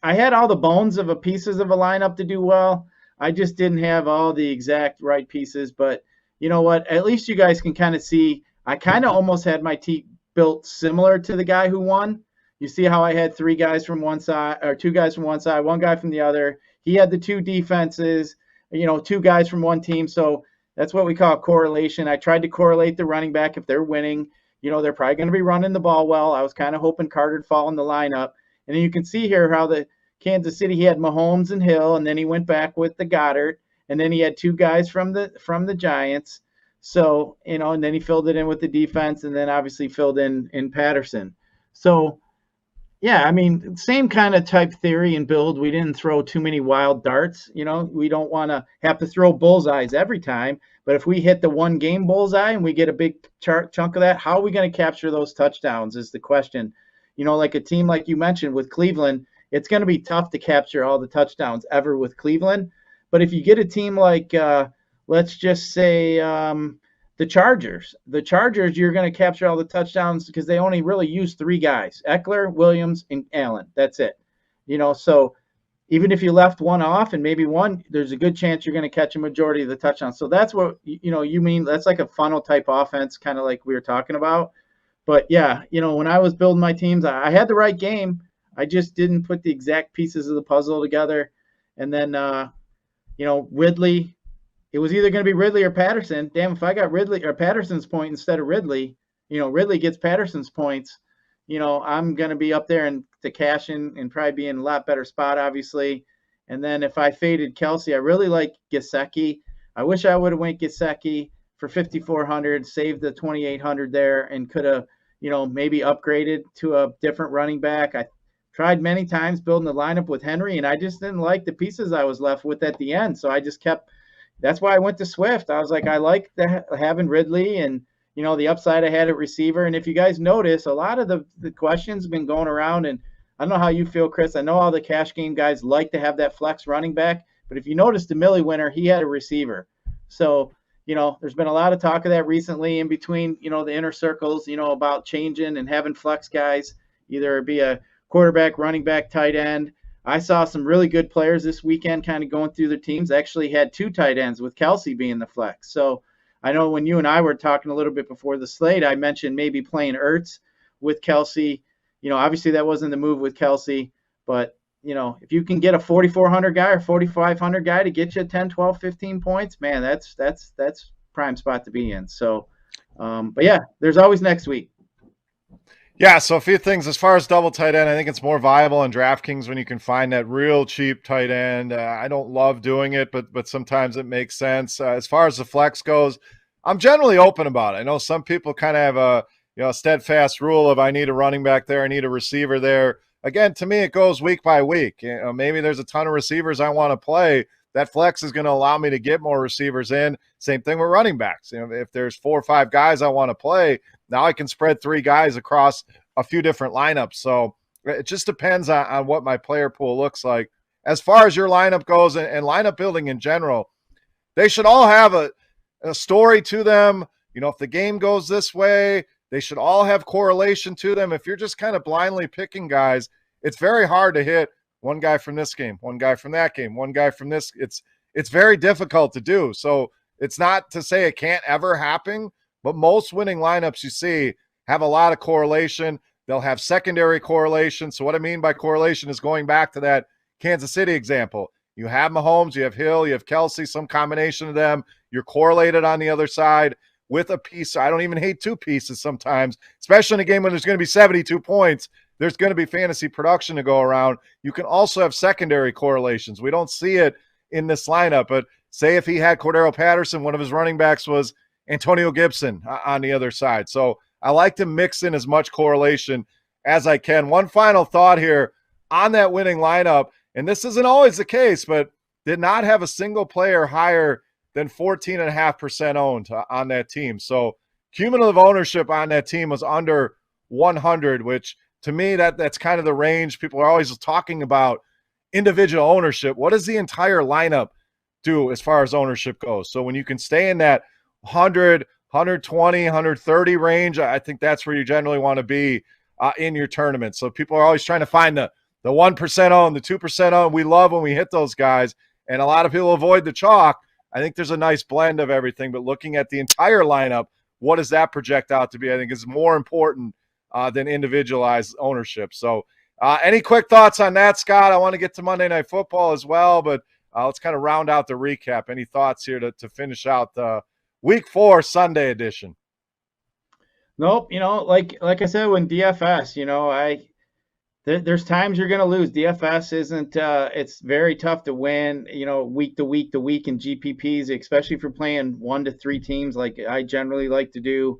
had all the bones of pieces of a lineup to do well. I just didn't have all the exact right pieces. But you know what? At least you guys can kind of see. I kind of almost had my team built similar to the guy who won. You see how I had 3 guys from one side, or 2 guys from one side, 1 guy from the other. He had the 2 defenses. 2 guys from one team. So that's what we call correlation. I tried to correlate the running back. If they're winning, they're probably going to be running the ball well. I was kind of hoping Carter would fall in the lineup. And then you can see here how the Kansas City, he had Mahomes and Hill, and then he went back with the Goddard, and then he had two guys from the Giants. So, and then he filled it in with the defense, and then obviously filled in Patterson. So, yeah, I mean, same kind of type theory and build. We didn't throw too many wild darts. We don't want to have to throw bullseyes every time. But if we hit the one game bullseye and we get a big chunk of that, how are we going to capture those touchdowns is the question. Like a team like you mentioned with Cleveland, it's going to be tough to capture all the touchdowns ever with Cleveland. But if you get a team like, let's just say, the Chargers, you're going to capture all the touchdowns because they only really use three guys: Eckler, Williams, and Allen. That's it. So even if you left one off and maybe one, there's a good chance you're going to catch a majority of the touchdowns. So that's what you mean. That's like a funnel type offense, kind of like we were talking about. But yeah, when I was building my teams, I had the right game. I just didn't put the exact pieces of the puzzle together. And then Ridley. It was either going to be Ridley or Patterson. Damn, if I got Ridley or Patterson's point instead of Ridley, Ridley gets Patterson's points, I'm going to be up there and to cash in and probably be in a lot better spot, obviously. And then if I faded Kelsey, I really like Gesicki. I wish I would have went Gesicki for 5,400, saved the 2,800 there, and could have, maybe upgraded to a different running back. I tried many times building the lineup with Henry, and I just didn't like the pieces I was left with at the end. So I just kept. That's why I went to Swift. I was like, I like having Ridley and, the upside I had at receiver. And if you guys notice, a lot of the questions have been going around, and I don't know how you feel, Chris. I know all the cash game guys like to have that flex running back, but if you notice the Millie winner, he had a receiver. So, there's been a lot of talk of that recently in between, the inner circles, about changing and having flex guys, either be a quarterback, running back, tight end. I saw some really good players this weekend kind of going through their teams. Actually had two tight ends with Kelsey being the flex. So I know when you and I were talking a little bit before the slate, I mentioned maybe playing Ertz with Kelsey. Obviously that wasn't the move with Kelsey, but if you can get a 4,400 guy or 4,500 guy to get you 10, 12, 15 points, man, that's prime spot to be in. So, but yeah, there's always next week. Yeah, so a few things. As far as double tight end, I think it's more viable in DraftKings when you can find that real cheap tight end. I don't love doing it, but sometimes it makes sense. As far as the flex goes, I'm generally open about it. I know some people kind of have a steadfast rule of I need a running back there, I need a receiver there. Again, to me, it goes week by week. Maybe there's a ton of receivers I want to play. That flex is going to allow me to get more receivers in. Same thing with running backs. If there's 4 or 5 guys I want to play, now I can spread 3 guys across a few different lineups. So it just depends on what my player pool looks like. As far as your lineup goes and lineup building in general, they should all have a story to them. If the game goes this way, they should all have correlation to them. If you're just kind of blindly picking guys, it's very hard to hit one guy from this game, one guy from that game, one guy from this. It's very difficult to do. So it's not to say it can't ever happen, but most winning lineups you see have a lot of correlation. They'll have secondary correlation. So what I mean by correlation is going back to that Kansas City example. You have Mahomes, you have Hill, you have Kelsey, some combination of them. You're correlated on the other side with a piece. I don't even hate 2 pieces sometimes, especially in a game when there's going to be 72 points. There's going to be fantasy production to go around. You can also have secondary correlations. We don't see it in this lineup, but say if he had Cordero Patterson, one of his running backs was Antonio Gibson on the other side. So I like to mix in as much correlation as I can. One final thought here on that winning lineup, and this isn't always the case, but did not have a single player higher than 14.5% owned on that team. So cumulative ownership on that team was under 100, which to me, that's kind of the range. People are always talking about individual ownership. What does the entire lineup do as far as ownership goes? So when you can stay in that 100, 120, 130 range, I think that's where you generally want to be in your tournament. So people are always trying to find the 1% own, the 2% own. We love when we hit those guys, and a lot of people avoid the chalk. I think there's a nice blend of everything, but looking at the entire lineup, what does that project out to be? I think is more important than individualized ownership. So any quick thoughts on that, Scott? I want to get to Monday Night Football as well, but let's kind of round out the recap. Any thoughts here to finish out the Week 4 Sunday edition? Nope. Like I said, when DFS, there's times you're going to lose. DFS isn't, it's very tough to win, week to week to week in GPPs, especially if you're playing 1 to 3 teams like I generally like to do.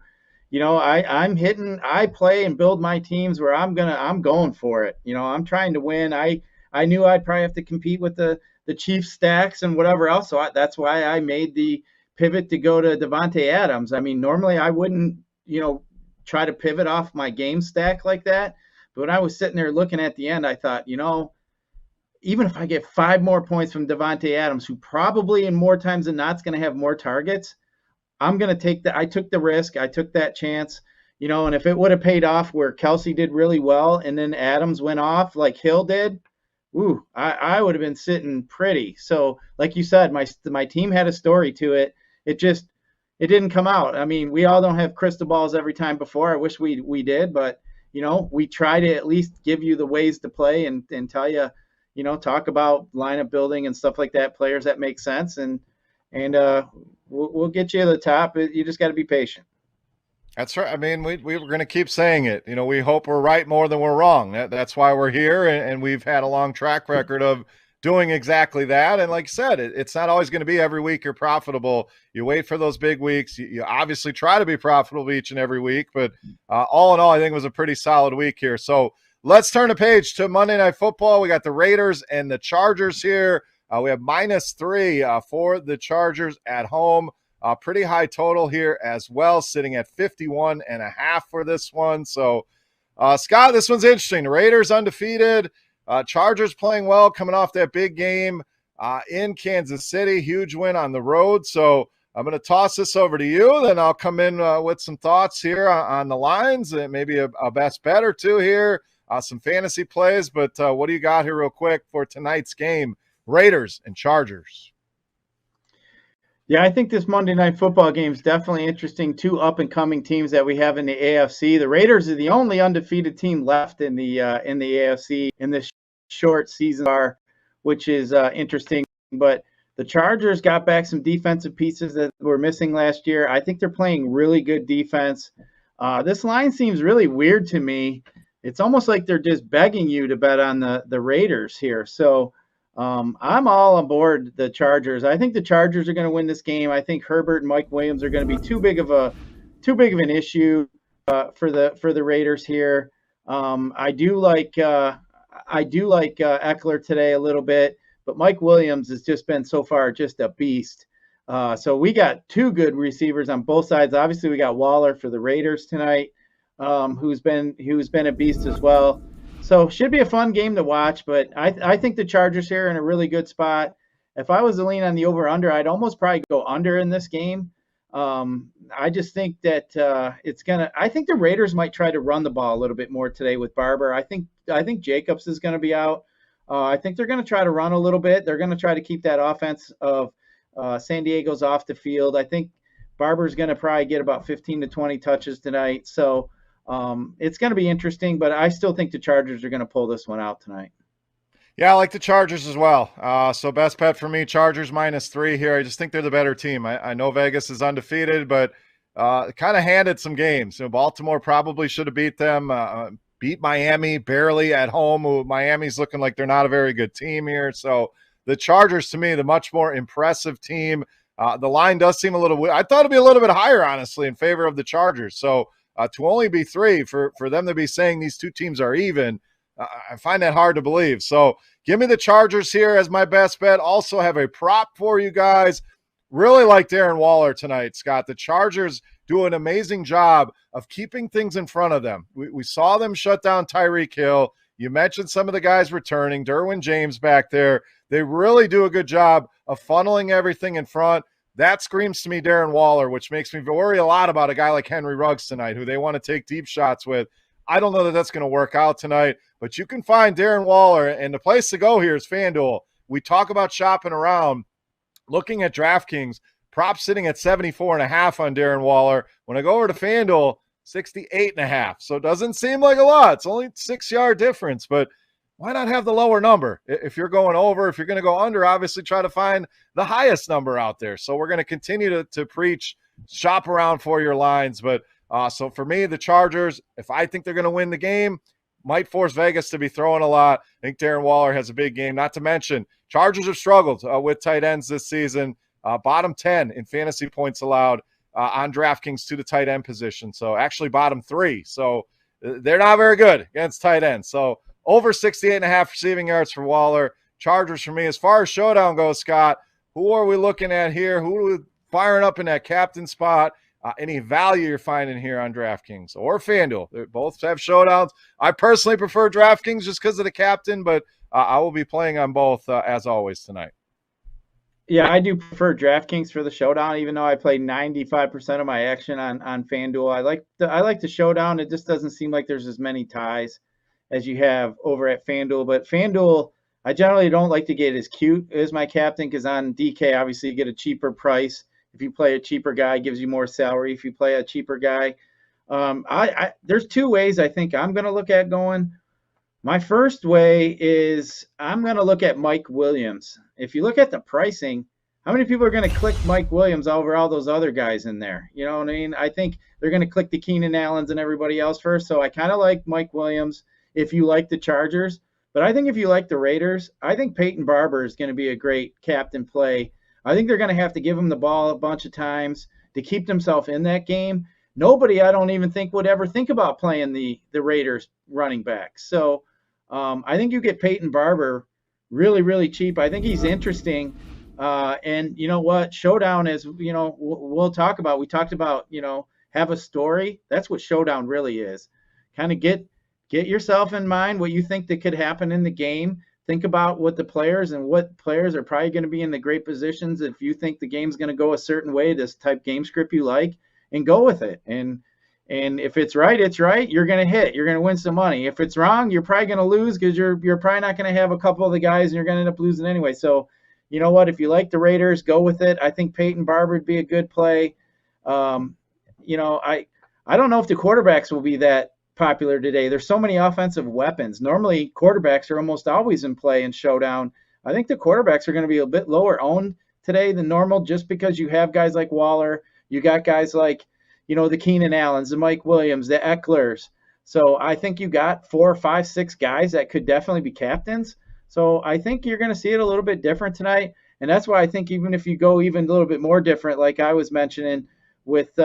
I play and build my teams where I'm going for it. I'm trying to win. I knew I'd probably have to compete with the Chiefs stacks and whatever else. So that's why I made the pivot to go to Devontae Adams. I mean, normally I wouldn't, try to pivot off my game stack like that. But when I was sitting there looking at the end, I thought, even if I get 5 more points from Devontae Adams, who probably in more times than not is going to have more targets, I'm going to take that. I took the risk. I took that chance, and if it would have paid off where Kelsey did really well and then Adams went off like Hill did, I would have been sitting pretty. So like you said, my team had a story to it. It didn't come out. I mean, we all don't have crystal balls every time before. I wish we did, but we try to at least give you the ways to play and tell you, talk about lineup building and stuff like that, players that make sense, and we'll get you to the top. You just got to be patient. That's right. I mean, we were going to keep saying it. We hope we're right more than we're wrong. That's why we're here, and we've had a long track record of doing exactly that. And like I said, it's not always going to be every week you're profitable. You wait for those big weeks. You obviously try to be profitable each and every week, but all in all, I think it was a pretty solid week here. So let's turn the page to Monday Night Football. We got the Raiders and the Chargers here. We have -3 for the Chargers at home. Pretty high total here as well, sitting at 51.5 for this one. So, Scott, this one's interesting. The Raiders undefeated. Chargers playing well, coming off that big game in Kansas City. Huge win on the road. So I'm going to toss this over to you. Then I'll come in with some thoughts here on the lines and maybe a best bet or two here, some fantasy plays. But what do you got here real quick for tonight's game, Raiders and Chargers? Yeah, I think this Monday Night Football game is definitely interesting. 2 up-and-coming teams that we have in the AFC. The Raiders are the only undefeated team left in the AFC in this short season, which is interesting. But the Chargers got back some defensive pieces that were missing last year. I think they're playing really good defense. This line seems really weird to me. It's almost like they're just begging you to bet on the Raiders here. So I'm all on board the Chargers. I think the Chargers are going to win this game. I think Herbert and Mike Williams are going to be too big of an issue for the Raiders here. I do like Eckler today a little bit, but Mike Williams has just been so far just a beast. So we got 2 good receivers on both sides. Obviously, we got Waller for the Raiders tonight, who's been a beast as well. So should be a fun game to watch, but I think the Chargers here are in a really good spot. If I was to lean on the over-under, I'd almost probably go under in this game. I just think that I think the Raiders might try to run the ball a little bit more today with Barber. I think Jacobs is going to be out. I think they're going to try to run a little bit. They're going to try to keep that offense of San Diego's off the field. I think Barber's going to probably get about 15 to 20 touches tonight. So it's going to be interesting, but I still think the Chargers are going to pull this one out tonight. Yeah, I like the Chargers as well. So best bet for me, Chargers -3 here. I just think they're the better team. I know Vegas is undefeated, but kind of handed some games. Baltimore probably should have beat them. Beat Miami barely at home. Miami's looking like they're not a very good team here. So the Chargers, to me, the much more impressive team. The line does seem a little – I thought it'd be a little bit higher, honestly, in favor of the Chargers. So to only be 3, for them to be saying these 2 teams are even, I find that hard to believe. So give me the Chargers here as my best bet. Also have a prop for you guys. Really like Darren Waller tonight, Scott. The Chargers do an amazing job of keeping things in front of them. We saw them shut down Tyreek Hill. You mentioned some of the guys returning, Derwin James back there. They really do a good job of funneling everything in front. That screams to me Darren Waller, which makes me worry a lot about a guy like Henry Ruggs tonight, who they want to take deep shots with. I don't know that that's going to work out tonight, but you can find Darren Waller, and the place to go here is FanDuel. We talk about shopping around, looking at DraftKings, prop sitting at 74.5 on Darren Waller. When I go over to FanDuel, 68.5. So it doesn't seem like a lot. It's only 6-yard difference, but why not have the lower number? If you're going over, if you're going to go under, obviously try to find the highest number out there. So we're going to continue to preach, shop around for your lines. But so for me, the Chargers, if I think they're going to win the game, might force Vegas to be throwing a lot. I think Darren Waller has a big game. Not to mention, Chargers have struggled with tight ends this season. Bottom 10 in fantasy points allowed on DraftKings to the tight end position. So actually bottom 3. So they're not very good against tight ends. So over 68.5 receiving yards for Waller. Chargers for me. As far as showdown goes, Scott, who are we looking at here? Who are we firing up in that captain spot? Any value you're finding here on DraftKings or FanDuel? They both have showdowns. I personally prefer DraftKings just because of the captain, but I will be playing on both as always tonight. Yeah, I do prefer DraftKings for the showdown, even though I play 95% of my action on FanDuel. I like the showdown. It just doesn't seem like there's as many ties as you have over at FanDuel. But FanDuel, I generally don't like to get as cute as my captain because on DK, obviously, you get a cheaper price. If you play a cheaper guy, it gives you more salary. If you play a cheaper guy, there's 2 ways I think I'm going to look at going. My first way is I'm going to look at Mike Williams. If you look at the pricing, how many people are going to click Mike Williams over all those other guys in there? You know what I mean? I think they're going to click the Keenan Allens and everybody else first. So I kind of like Mike Williams if you like the Chargers. But I think if you like the Raiders, I think Peyton Barber is going to be a great captain play. I think they're going to have to give him the ball a bunch of times to keep themselves in that game. Nobody, I don't even think, would ever think about playing the Raiders running back. So I think you get Peyton Barber really, really cheap. I think he's interesting. And you know what? Showdown is, we'll talk about. We talked about, have a story. That's what Showdown really is. Kind of get yourself in mind what you think that could happen in the game. Think about what players are probably going to be in the great positions. If you think the game's going to go a certain way, this type game script you like, and go with it. And if it's right, it's right. You're going to hit. You're going to win some money. If it's wrong, you're probably going to lose because you're probably not going to have a couple of the guys and you're going to end up losing anyway. So, you know what? If you like the Raiders, go with it. I think Peyton Barber would be a good play. I don't know if the quarterbacks will be that popular today. There's so many offensive weapons. Normally, quarterbacks are almost always in play in Showdown. I think the quarterbacks are going to be a bit lower owned today than normal just because you have guys like Waller. You got guys like, the Keenan Allens, the Mike Williams, the Ecklers. So I think you got 4, 5, 6 guys that could definitely be captains. So I think you're going to see it a little bit different tonight. And that's why I think even if you go even a little bit more different, like I was mentioning with,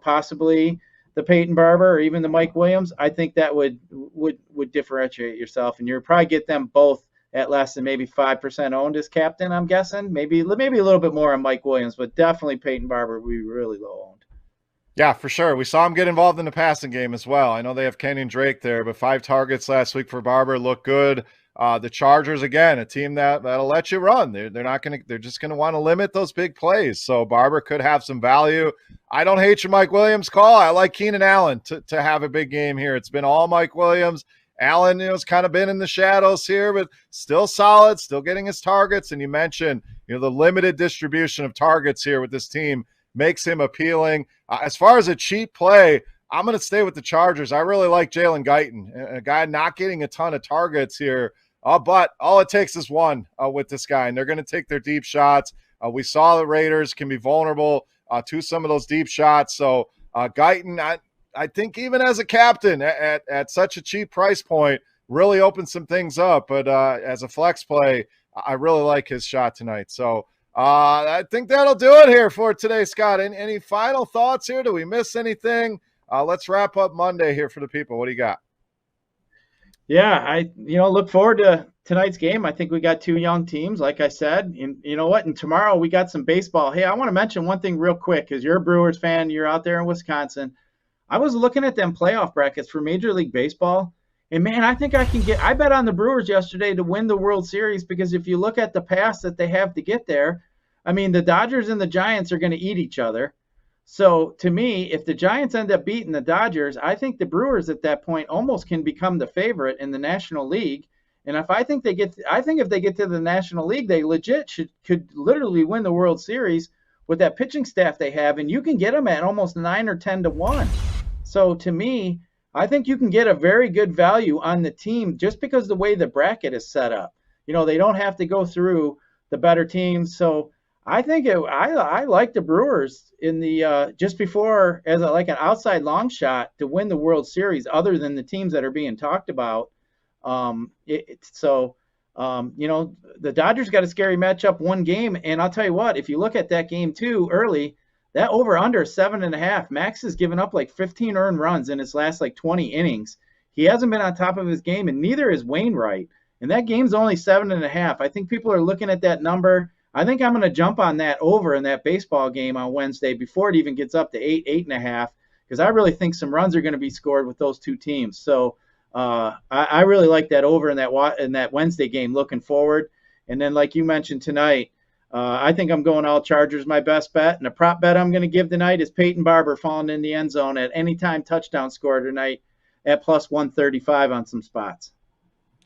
possibly the Peyton Barber or even the Mike Williams, I think that would differentiate yourself. And you'll probably get them both at less than maybe 5% owned as captain, I'm guessing. Maybe a little bit more on Mike Williams, but definitely Peyton Barber would be really low owned. Yeah, for sure. We saw him get involved in the passing game as well. I know they have Kenyon Drake there, but 5 targets last week for Barber look good. The Chargers, again, a team that'll let you run. They're just going to want to limit those big plays. So Barber could have some value. I don't hate your Mike Williams call. I like Keenan Allen to have a big game here. It's been all Mike Williams. Allen, has kind of been in the shadows here, but still solid, still getting his targets. And you mentioned, the limited distribution of targets here with this team makes him appealing. As far as a cheap play, I'm going to stay with the Chargers. I really like Jalen Guyton, a guy not getting a ton of targets here. But all it takes is one with this guy, and they're going to take their deep shots. We saw the Raiders can be vulnerable to some of those deep shots. So Guyton, I think even as a captain at such a cheap price point, really opened some things up. But as a flex play, I really like his shot tonight. So I think that'll do it here for today, Scott. Any final thoughts here? Do we miss anything? Let's wrap up Monday here for the people. What do you got? Yeah, I look forward to tonight's game. I think we got 2 young teams, like I said. And you know what? And tomorrow we got some baseball. Hey, I want to mention one thing real quick because you're a Brewers fan. You're out there in Wisconsin. I was looking at them playoff brackets for Major League Baseball. And, man, I think I bet on the Brewers yesterday to win the World Series because if you look at the path that they have to get there, I mean, the Dodgers and the Giants are going to eat each other. So to me, if the Giants end up beating the Dodgers, I think the Brewers at that point almost can become the favorite in the National League. And if if they get to the National League, they could literally win the World Series with that pitching staff they have, and you can get them at almost 9 or 10 to 1. So to me, I think you can get a very good value on the team just because the way the bracket is set up. They don't have to go through the better teams. So I think I like the Brewers in the just before as like an outside long shot to win the World Series, other than the teams that are being talked about. So the Dodgers got a scary matchup, one game, and I'll tell you what, if you look at that game too early, that over under 7.5. Max has given up like 15 earned runs in his last like 20 innings. He hasn't been on top of his game, and neither is Wainwright. And that game's only 7.5. I think people are looking at that number. I think I'm going to jump on that over in that baseball game on Wednesday before it even gets up to 8.5, because I really think some runs are going to be scored with those two teams. So I really like that over in that Wednesday game. Looking forward, and then like you mentioned tonight, I think I'm going all Chargers. My best bet, and the prop bet I'm going to give tonight is Peyton Barber falling in the end zone at any time touchdown score tonight at plus 135 on some spots.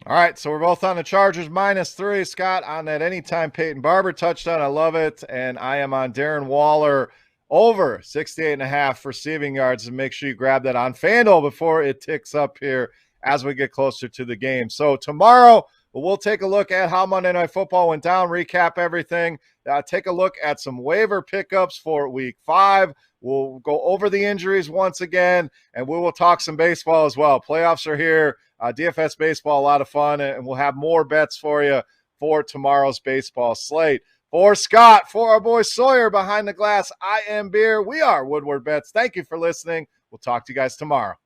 All right, so we're both on the Chargers -3. Scott on that anytime Peyton Barber touchdown. I love it. And I am on Darren Waller over 68.5 receiving yards. And make sure you grab that on FanDuel before it ticks up here as we get closer to the game. So tomorrow, we'll take a look at how Monday Night Football went down, recap everything, take a look at some waiver pickups for Week 5. We'll go over the injuries once again, and we will talk some baseball as well. Playoffs are here. DFS baseball, a lot of fun, and we'll have more bets for you for tomorrow's baseball slate. For Scott, for our boy Sawyer behind the glass, I am Beer. We are Woodward Bets. Thank you for listening. We'll talk to you guys tomorrow.